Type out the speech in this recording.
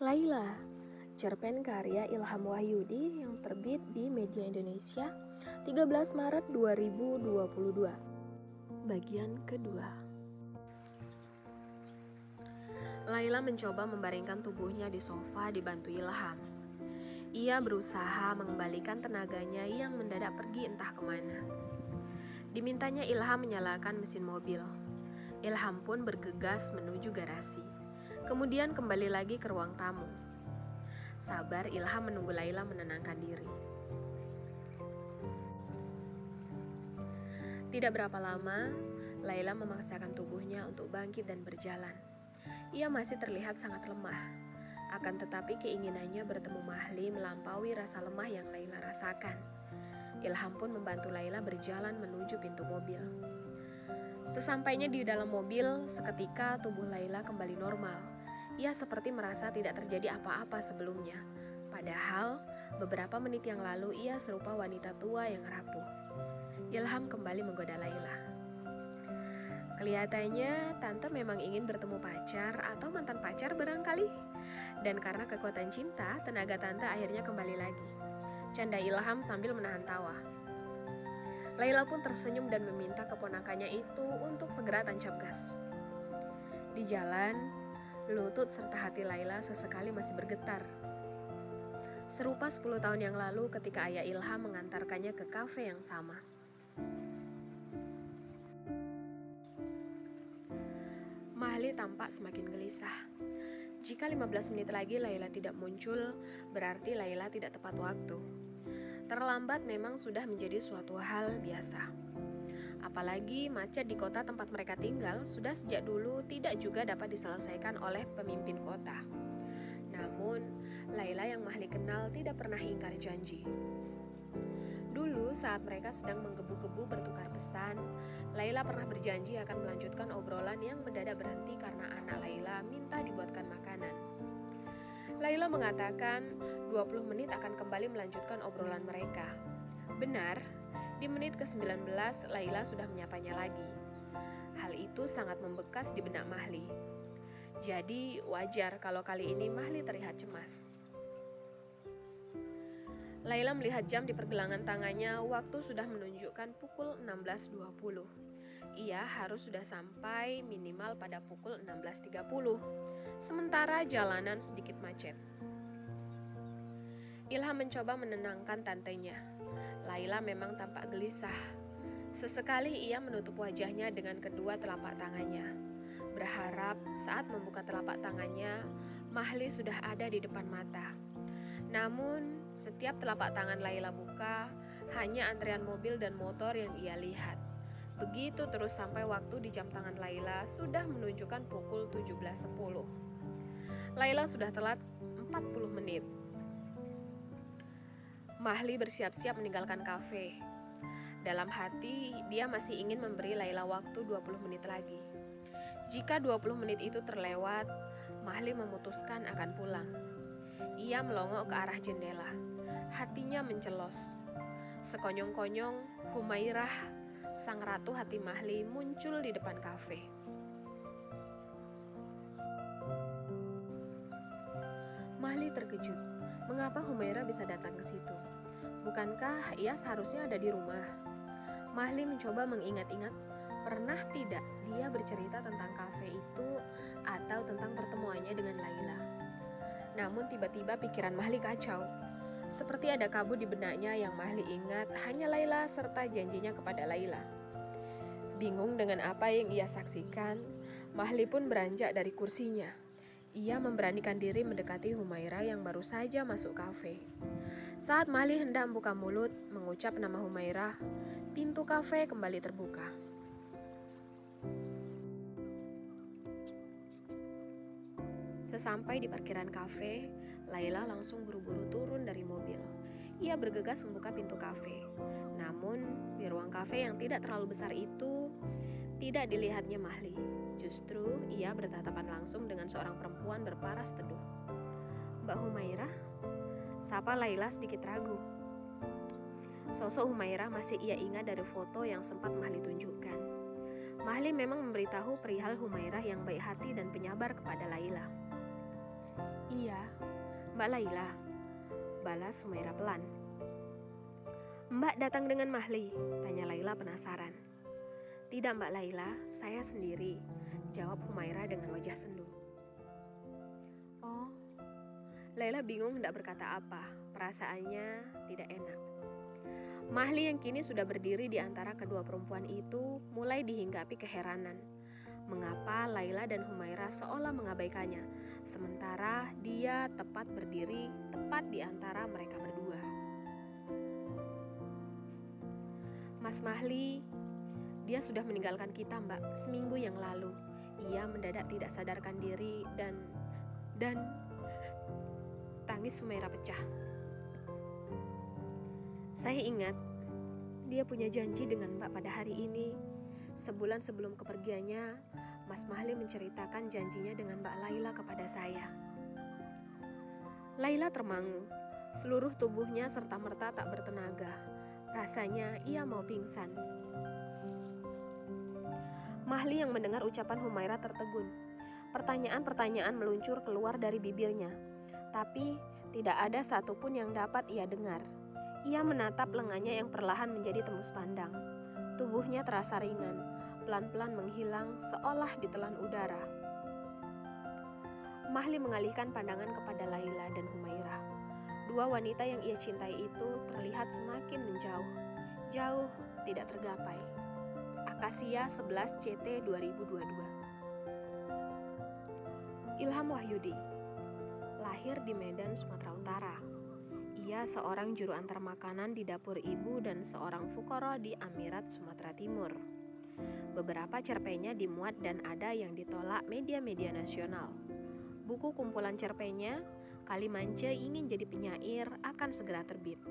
Laila, cerpen karya Ilham Wahyudi yang terbit di Media Indonesia 13 Maret 2022. Bagian kedua. Laila mencoba membaringkan tubuhnya di sofa dibantu Ilham. Ia berusaha mengembalikan tenaganya yang mendadak pergi entah kemana. Dimintanya Ilham menyalakan mesin mobil. Ilham pun bergegas menuju garasi. Kemudian kembali lagi ke ruang tamu. Sabar Ilham menunggu Laila menenangkan diri. Tidak berapa lama, Laila memaksakan tubuhnya untuk bangkit dan berjalan. Ia masih terlihat sangat lemah. Akan tetapi keinginannya bertemu Mahli melampaui rasa lemah yang Laila rasakan. Ilham pun membantu Laila berjalan menuju pintu mobil. Sesampainya di dalam mobil, seketika tubuh Laila kembali normal. Ia seperti merasa tidak terjadi apa-apa sebelumnya. Padahal, beberapa menit yang lalu ia serupa wanita tua yang rapuh. Ilham kembali menggoda Laila. Kelihatannya tante memang ingin bertemu pacar atau mantan pacar barangkali. Dan karena kekuatan cinta, tenaga tante akhirnya kembali lagi. Canda Ilham sambil menahan tawa. Laila pun tersenyum dan meminta keponakannya itu untuk segera tancap gas. Di jalan, lutut serta hati Laila sesekali masih bergetar. Serupa 10 tahun yang lalu ketika ayah Ilham mengantarkannya ke kafe yang sama. Mahli tampak semakin gelisah. Jika 15 menit lagi Laila tidak muncul, berarti Laila tidak tepat waktu. Terlambat memang sudah menjadi suatu hal biasa. Apalagi macet di kota tempat mereka tinggal sudah sejak dulu tidak juga dapat diselesaikan oleh pemimpin kota. Namun, Laila yang Mahli kenal tidak pernah ingkar janji. Dulu saat mereka sedang menggebu-gebu bertukar pesan, Laila pernah berjanji akan melanjutkan obrolan yang mendadak berhenti karena anak Laila minta dibuatkan makanan. Laila mengatakan 20 menit akan kembali melanjutkan obrolan mereka. Benar, di menit ke-19 Laila sudah menyapanya lagi. Hal itu sangat membekas di benak Mahli. Jadi wajar kalau kali ini Mahli terlihat cemas. Laila melihat jam di pergelangan tangannya, waktu sudah menunjukkan pukul 16.20. Ia harus sudah sampai minimal pada pukul 16.30. Sementara jalanan sedikit macet. Ilham mencoba menenangkan tantenya. Laila memang tampak gelisah. Sesekali ia menutup wajahnya dengan kedua telapak tangannya. Berharap saat membuka telapak tangannya, Mahli sudah ada di depan mata. Namun, setiap telapak tangan Laila buka, hanya antrean mobil dan motor yang ia lihat. Begitu terus sampai waktu di jam tangan Laila sudah menunjukkan pukul 17.10. Laila sudah telat 40 menit. Mahli bersiap-siap meninggalkan kafe. Dalam hati, dia masih ingin memberi Laila waktu 20 menit lagi. Jika 20 menit itu terlewat, Mahli memutuskan akan pulang. Ia melongok ke arah jendela. Hatinya mencelos. Sekonyong-konyong, Humairah, sang ratu hati Mahli, muncul di depan kafe. Mahli terkejut. Mengapa Humairah bisa datang ke situ? Bukankah ia seharusnya ada di rumah? Mahli mencoba mengingat-ingat, pernah tidak dia bercerita tentang kafe itu atau tentang pertemuannya dengan Laila. Namun tiba-tiba pikiran Mahli kacau. Seperti ada kabut di benaknya yang Mahli ingat hanya Laila serta janjinya kepada Laila. Bingung dengan apa yang ia saksikan, Mahli pun beranjak dari kursinya. Ia memberanikan diri mendekati Humairah yang baru saja masuk kafe. Saat Mahli hendak membuka mulut mengucap nama Humairah, pintu kafe kembali terbuka. Sesampai di parkiran kafe, Laila langsung buru-buru turun dari mobil. Ia bergegas membuka pintu kafe. Namun, di ruang kafe yang tidak terlalu besar itu, tidak dilihatnya Mahli. Justru, ia bertatapan langsung dengan seorang perempuan berparas teduh. "Mbak Humairah?" Sapa Laila sedikit ragu. Sosok Humairah masih ia ingat dari foto yang sempat Mahli tunjukkan. Mahli memang memberitahu perihal Humairah yang baik hati dan penyabar kepada Laila. Iya, Mbak Laila, balas Humaira pelan. Mbak datang dengan Mahli, tanya Laila penasaran. Tidak Mbak Laila, saya sendiri, jawab Humaira dengan wajah sendu. Oh, Laila bingung hendak berkata apa, perasaannya tidak enak. Mahli yang kini sudah berdiri di antara kedua perempuan itu mulai dihinggapi keheranan. Mengapa Laila dan Humaira seolah mengabaikannya, sementara dia tepat berdiri tepat di antara mereka berdua. Mas Mahli, dia sudah meninggalkan kita Mbak, seminggu yang lalu. Ia mendadak tidak sadarkan diri dan tangis Humaira pecah. Saya ingat, dia punya janji dengan Mbak pada hari ini. Sebulan sebelum kepergiannya, Mas Mahli menceritakan janjinya dengan Mbak Laila kepada saya. Laila termangu, seluruh tubuhnya serta-merta tak bertenaga. Rasanya ia mau pingsan. Mahli yang mendengar ucapan Humaira tertegun. Pertanyaan-pertanyaan meluncur keluar dari bibirnya, tapi tidak ada satupun yang dapat ia dengar. Ia menatap lengannya yang perlahan menjadi tembus pandang. Tubuhnya terasa ringan, pelan-pelan menghilang seolah ditelan udara. Mahli mengalihkan pandangan kepada Laila dan Humaira. Dua wanita yang ia cintai itu terlihat semakin menjauh, jauh tidak tergapai. Akasia 11 CT 2022. Ilham Wahyudi lahir di Medan, Sumatera Utara. Ia seorang juru antar makanan di dapur ibu dan seorang fukoro di Amirat, Sumatera Timur. Beberapa cerpennya dimuat dan ada yang ditolak media-media nasional. Buku kumpulan cerpennya, Kalimance Ingin Jadi Penyair, akan segera terbit.